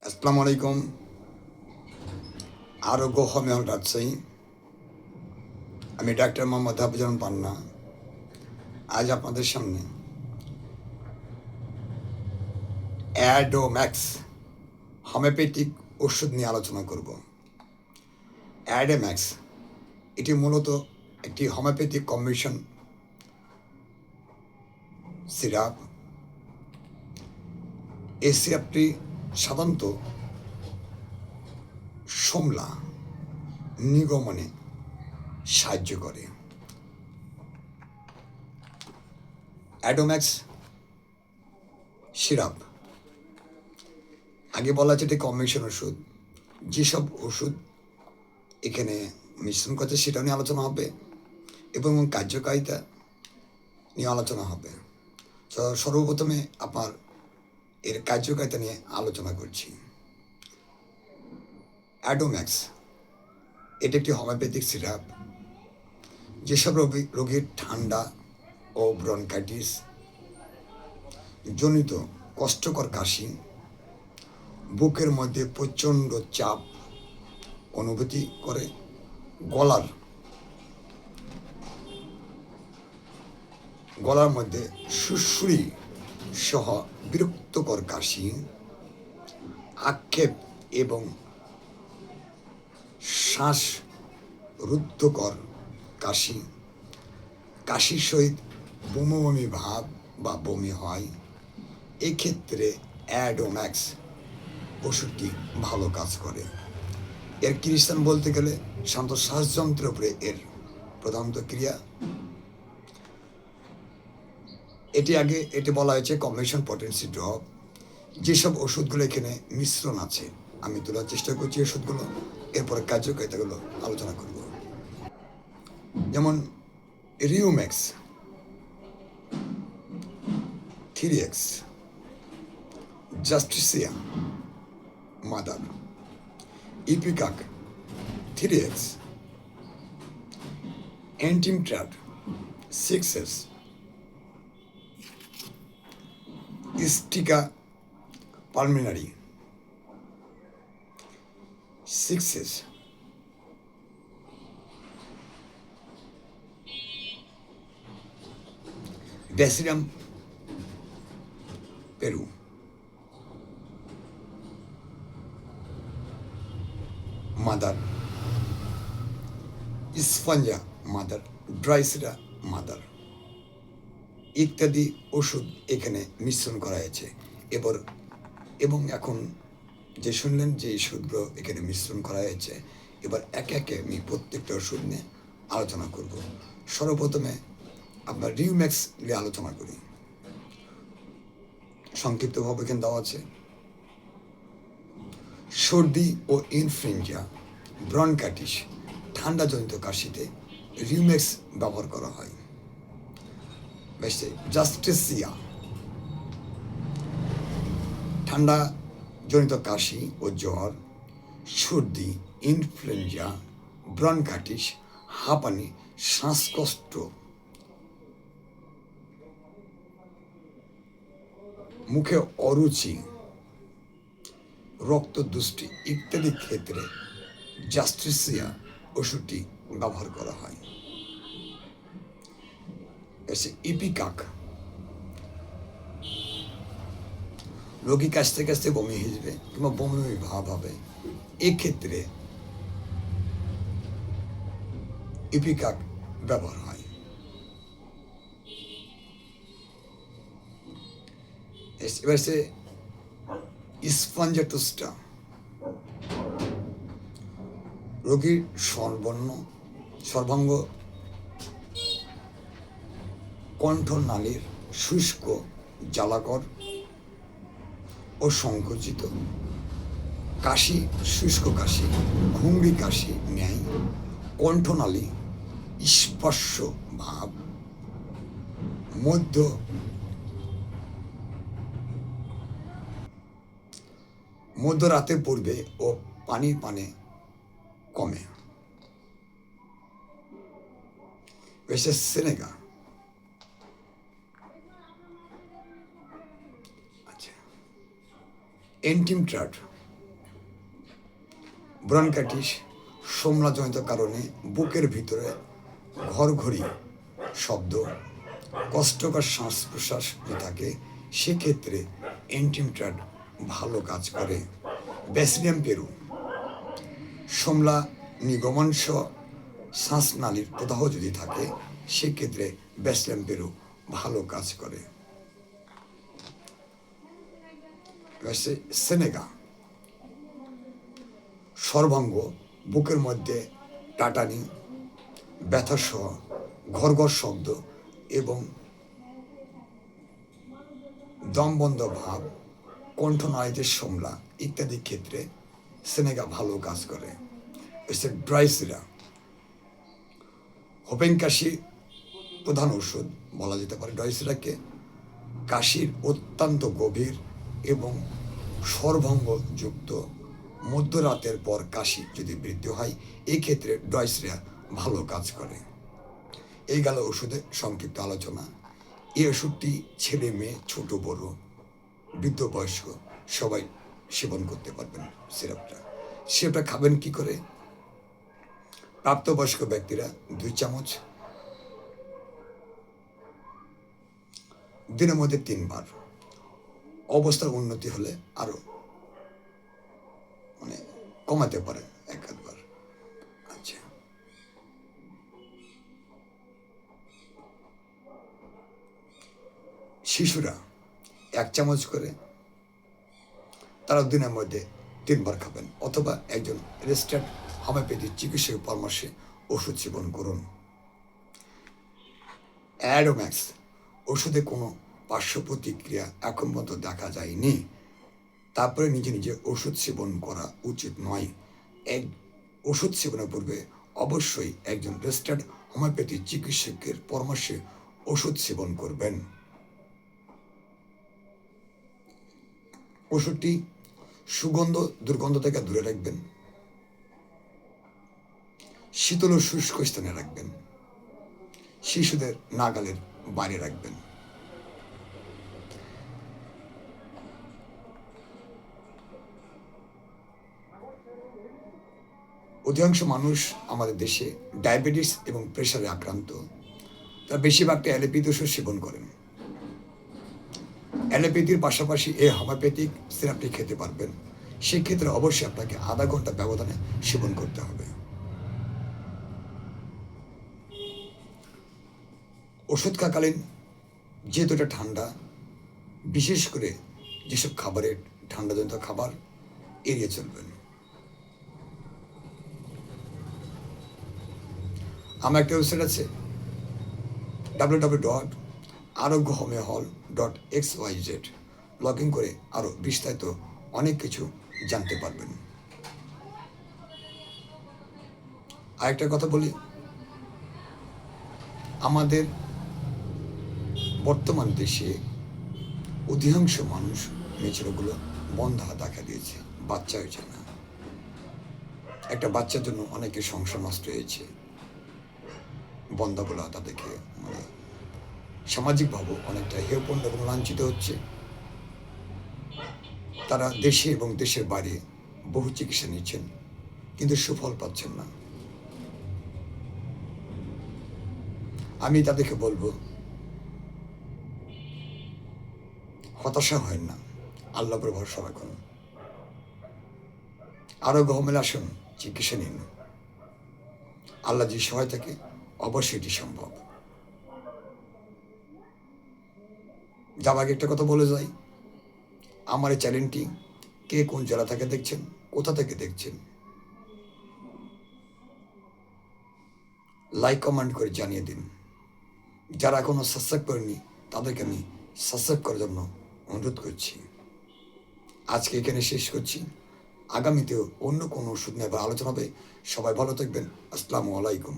আসসালামু আলাইকুম। আরোগ্য হোমিওল রাজশাহী। আমি ডাক্তার মোহাম্মদ হাফিজুর পান্না। আজ আপনাদের সামনে অ্যাডোম্যাক্স হোমিওপ্যাথিক ওষুধ নিয়ে আলোচনা করব। অ্যাডোম্যাক্স এটি মূলত একটি হোমিওপ্যাথিক কম্বিনেশন সিরাপ। এই সিরাপটি সাধারণত সমলা নিগমনে সাহায্য করে। অ্যাডোম্যাক্স সিরাপ আগে বলা হচ্ছে এটি কম্বিনেশন ওষুধ। যেসব ওষুধ এখানে মিশ্রণ করছে সেটা নিয়ে আলোচনা হবে এবং কার্যকারিতা নিয়ে আলোচনা হবে। তো সর্বপ্রথমে আপনার এর কার্যকারিতা নিয়ে আলোচনা করছি। অ্যাডোম্যাক্স এটি একটি হোমিওপ্যাথিক সিরাপ। যেসব রোগীর ঠান্ডা ও ব্রনকাইটিস জনিত কষ্টকর কাশি, বুকের মধ্যে প্রচণ্ড চাপ অনুভূতি করে, গলার মধ্যে সুরসুরি সহ বিরক্তকর কাশি, আক্ষেপ এবং শ্বাসরুদ্ধকর কাশি, কাশির সহিত বমি বমি ভাব বা বমি হয়, এক্ষেত্রে অ্যাডোম্যাক্স ওষুধটি ভালো কাজ করে। এর ক্রিয়াস্থান বলতে গেলে শান্ত শ্বাসযন্ত্রের উপরে এর প্রধানত ক্রিয়া। এটি বলা হয়েছে কম্বিনেশন পটেন্সি ড্রপ। যেসব ওষুধগুলো এখানে মিশ্রণ আছে আমি তোলার চেষ্টা করছি ওষুধগুলো, এরপরে কার্যকারিতাগুলো আলোচনা করব। যেমন রিউম্যাক্স, থিরিএক্স, জাস্টিসিয়া মাদার, ইপিকাক, থিরিএক্স, antim tart, 6S, sticta pulmonaria, 6S, ড্যাসিরাম পেরু, mother, spongia mother, drosera mother ইত্যাদি ওষুধ এখানে মিশ্রণ করা হয়েছে। এবং এখন যে শুনলেন যে ওষুধগুলো এখানে মিশ্রণ করা হয়েছে, এবার একে একে আমি প্রত্যেকটা ওষুধ নিয়ে আলোচনা করব। সর্বপ্রথমে আপনার রিউম্যাক্স নিয়ে আলোচনা করি। সংক্ষিপ্তভাবে এখানে দেওয়া আছে সর্দি ও ইনফ্লুয়েঞ্জা, ব্রনকাইটিস, ঠান্ডাজনিত কাশিতে রিউম্যাক্স ব্যবহার করা হয়। জাস্টিসিয়া ঠান্ডাজনিত কাশি ও জ্বর, সর্দি, ইনফ্লুয়েঞ্জা, ব্রনকাইটিস, হাঁপানি, শ্বাসকষ্ট, মুখে অরুচি, রক্তদুষ্টি ইত্যাদি ক্ষেত্রে জাস্টিসিয়া ওষুধটি ব্যবহার করা হয়। ইপিকাক রোগী কাশতে কাশতে বমি হিসবে কিংবা বমি বমি ভাব হবে, এক্ষেত্রে ইপিকাক ব্যবহার হয়। এবার সে স্পঞ্জাটোস্টা রোগীর সর্বাঙ্গ কণ্ঠনালীর শুষ্ক, জ্বালাকর ও সংকুচিত কাশি, শুষ্ক কাশি, ঘুংরি কাশি ন্যায়, কণ্ঠনালী স্পর্শ ভাব, মধ্যরাতে পূর্বে ও পানির পানে কমে। সেনেগা অ্যান্টিমট্রাট ব্রনকাইটিস, সোমলাজনিত কারণে বুকের ভিতরে ঘড়ঘড়ি শব্দ, কষ্টকর শ্বাস প্রশ্বাস যদি থাকে, সেক্ষেত্রে এন্টিমট্রাড ভালো কাজ করে। ব্যাসিলিয়াম পেরু, সোমলা নিগমনস শ্বাসনালীর প্রদাহ যদি থাকে, সেক্ষেত্রে ব্যাসিলিয়াম পেরু ভালো কাজ করে। সেনেগা, সর্বাঙ্গ, বুকের মধ্যে টাটানি, ব্যথাসহ ঘড়ঘড় শব্দ এবং দমবন্ধ ভাব, কণ্ঠনালীতে সোমলা ইত্যাদি ক্ষেত্রে সেনেগা ভালো কাজ করে। ড্রাইসিরা, হোপেন কাশি প্রধান ওষুধ বলা যেতে পারে ড্রাইসিরাকে। কাশির অত্যন্ত গভীর এবং সর্বাঙ্গযুক্ত মধ্যরাতের পর কাশি যদি বৃদ্ধি হয়, এই ক্ষেত্রে ড্রাইসিরা ভালো কাজ করে। এই গেল ওষুধের সংক্ষিপ্ত আলোচনা। এই ওষুধটি ছেলে মেয়ে, ছোট বড়, বৃদ্ধ বয়স্ক সবাই সেবন করতে পারবেন। সিরাপটা খাবেন কি করে? প্রাপ্তবয়স্ক ব্যক্তিরা 2 চামচ, দিনের মধ্যে 3 বার। অবস্থার উন্নতি হলে আরো কমাতে পারেন 1-8 বার। আচ্ছা, শিশুরা 1 চামচ করে, তারা দিনের মধ্যে 3 বার খাবেন, অথবা একজন রেজিস্টার্ড হোমিওপ্যাথি চিকিৎসকের পরামর্শে ওষুধ সেবন করুন। অ্যাডোম্যাক্স ওষুধে কোনো পার্শ্ব প্রতিক্রিয়া এখন পর্যন্ত দেখা যায়নি, তারপরে নিজে নিজে ওষুধ সেবন করা উচিত নয়। ওষুধ সেবনের পূর্বে অবশ্যই একজন রেজিস্টার্ড হোমিওপ্যাথি চিকিৎসকের পরামর্শে ওষুধ সেবন করবেন। ওষুধটি সুগন্ধ দুর্গন্ধ থেকে দূরে রাখবেন, শীতল ও শুষ্ক স্থানে রাখবেন, শিশুদের নাগালের বাইরে রাখবেন। অধিকাংশ মানুষ আমাদের দেশে ডায়াবেটিস এবং প্রেশারে আক্রান্ত, তারা বেশিরভাগটা অ্যালোপ্যাথি ওষুধ সেবন করেন। অ্যালোপ্যাথির পাশাপাশি এই হোমিওপ্যাথিক সিরাপটি খেতে পারবেন। সেক্ষেত্রে অবশ্যই আপনাকে আধা ঘন্টা ব্যবধানে সেবন করতে হবে। ওষুধ খাকালীন যেহেতু এটা ঠান্ডা, বিশেষ করে যেসব খাবারের ঠান্ডাজনিত খাবার এড়িয়ে চলবেন। আমার একটা ওয়েবসাইট আছে www.arogyohomehall.xyz, লগ ইন করে আরও বিস্তারিত অনেক কিছু জানতে পারবেন। আরেকটা কথা বলি, আমাদের বর্তমান দেশে অধিকাংশ মানুষ মেয়েছেলেগুলো বন্ধা দেখা দিয়েছে, বাচ্চা হয়েছে না। একটা বাচ্চার জন্য অনেকের সংসার নষ্ট হয়েছে। বন্ধাগুলো তাদেরকে সামাজিকভাবে অনেকটা হেয়পণ্য এবং লাঞ্ছিত হচ্ছে। তারা দেশে এবং দেশের বাইরে বহু চিকিৎসা নিচ্ছেন, কিন্তু সুফল পাচ্ছেন না। আমি তাদেরকে বলবো, হতাশা হয় না, আল্লাহর উপর ভরসা রাখুন, আরো গহমেল আসুন, চিকিৎসা নিন। আল্লাহ যে সহায় থাকে, অবশ্যই এটি সম্ভব। যাওয়ার আগে একটা কথা বলে যাই, আমার এই চ্যানেলটি কে কোন জেলা থেকে দেখছেন, কোথা থেকে দেখছেন, লাইক কমেন্ট করে জানিয়ে দিন। যারা এখনো সাবস্ক্রাইব করেনি, তাদেরকে আমি সাবস্ক্রাইব করার জন্য অনুরোধ করছি। আজকে এখানে শেষ করছি। আগামীতেও অন্য কোনো ওষুধ নিয়ে আলোচনা হবে। সবাই ভালো থাকবেন। আসসালামু আলাইকুম।